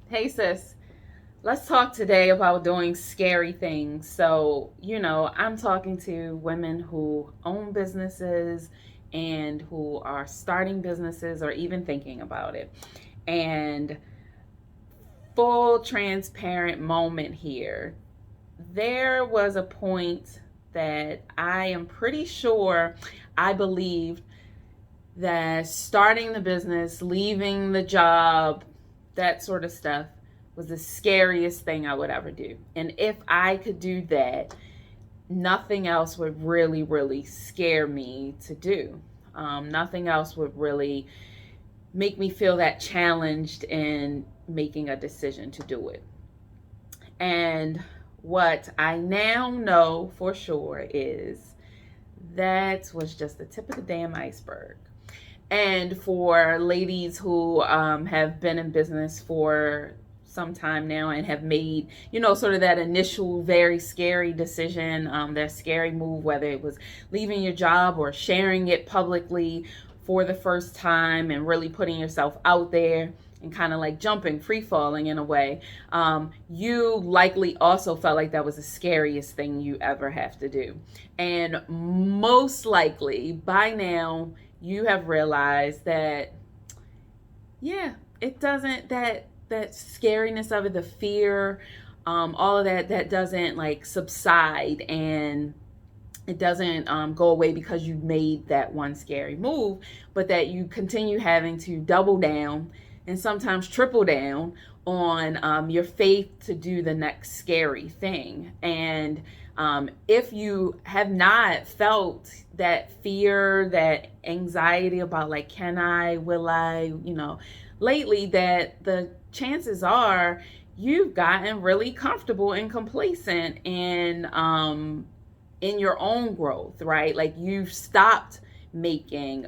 Hey, sis. Let's talk today about doing scary things. So, I'm talking to women who own businesses and who are starting businesses or even thinking about it. And full transparent moment here. There was a point that I am pretty sure I believed that starting the business, leaving the job, that sort of stuff was the scariest thing I would ever do. And if I could do that, nothing else would really, really scare me to do. Nothing else would really make me feel that challenged in making a decision to do it. And what I now know for sure is that was just the tip of the damn iceberg. And for ladies who have been in business for some time now and have made, sort of that initial very scary decision, that scary move, whether it was leaving your job or sharing it publicly for the first time and really putting yourself out there and kind of like jumping, free falling in a way, you likely also felt like that was the scariest thing you ever have to do. And most likely by now, you have realized that, yeah, it doesn't, that scariness of it, the fear, all of that doesn't like subside, and it doesn't go away because you made that one scary move, but that you continue having to double down and sometimes triple down on your faith to do the next scary thing. And if you have not felt that fear, that anxiety about like, can I, will I, lately, that the chances are you've gotten really comfortable and complacent in your own growth, right? Like you've stopped making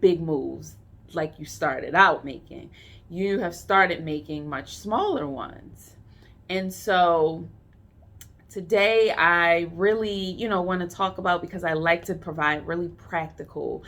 big moves like you started out making. You have started making much smaller ones. And so today I really, want to talk about, because I like to provide really practical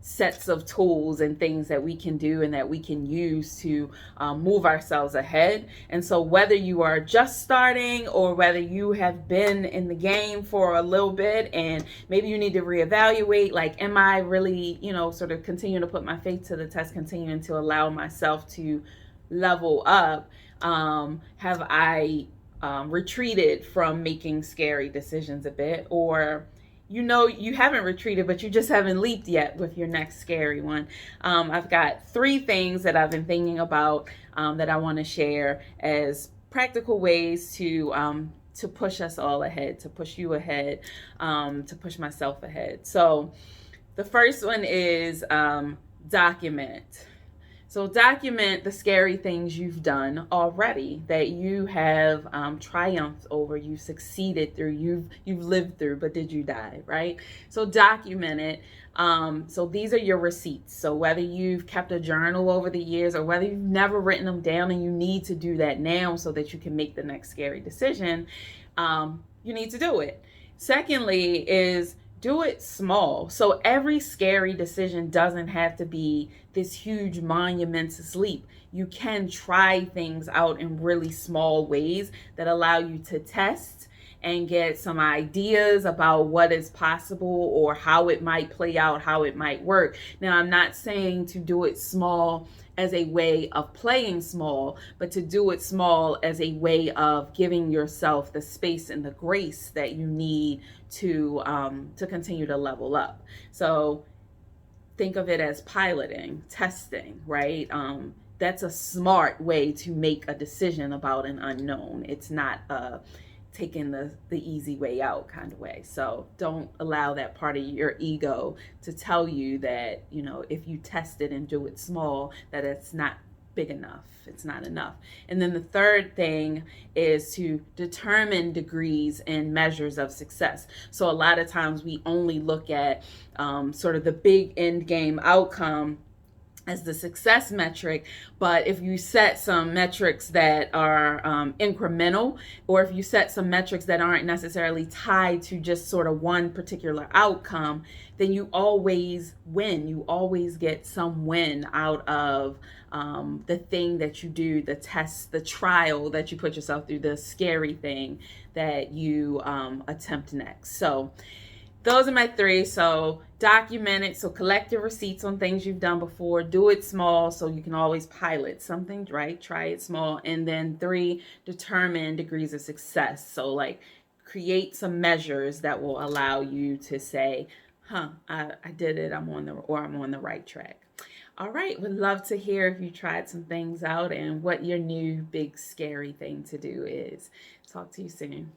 sets of tools and things that we can do and that we can use to move ourselves ahead. And so whether you are just starting or whether you have been in the game for a little bit and maybe you need to reevaluate, like, am I really, sort of continuing to put my faith to the test, continuing to allow myself to level up? Have I retreated from making scary decisions a bit? Or you haven't retreated, but you just haven't leaped yet with your next scary one. I've got three things that I've been thinking about, that I want to share as practical ways to push us all ahead, to push you ahead, to push myself ahead. So the first one is document. So document the scary things you've done already, that you have triumphed over, you succeeded through, you've lived through, but did you die, right? So document it. So these are your receipts. So whether you've kept a journal over the years or whether you've never written them down and you need to do that now so that you can make the next scary decision, you need to do it. Secondly is do it small. So every scary decision doesn't have to be this huge monumentous leap. You can try things out in really small ways that allow you to test and get some ideas about what is possible or how it might play out, how it might work. Now, I'm not saying to do it small as a way of playing small, but to do it small as a way of giving yourself the space and the grace that you need to continue to level up. So think of it as piloting, testing, right? That's a smart way to make a decision about an unknown. It's not taking the easy way out kind of way. So don't allow that part of your ego to tell you that, if you test it and do it small, that it's not big enough. It's not enough. And then the third thing is to determine degrees and measures of success. So a lot of times we only look at sort of the big end game outcome as the success metric. But if you set some metrics that are incremental, or if you set some metrics that aren't necessarily tied to just sort of one particular outcome, then you always win. You always get some win out of the thing that you do, the test, the trial that you put yourself through, the scary thing that you attempt next. So those are my three. So document it. So collect your receipts on things you've done before. Do it small so you can always pilot something, right? Try it small. And then 3, determine degrees of success. So like create some measures that will allow you to say, I did it. I'm on the right track. All right. Would love to hear if you tried some things out and what your new big scary thing to do is. Talk to you soon.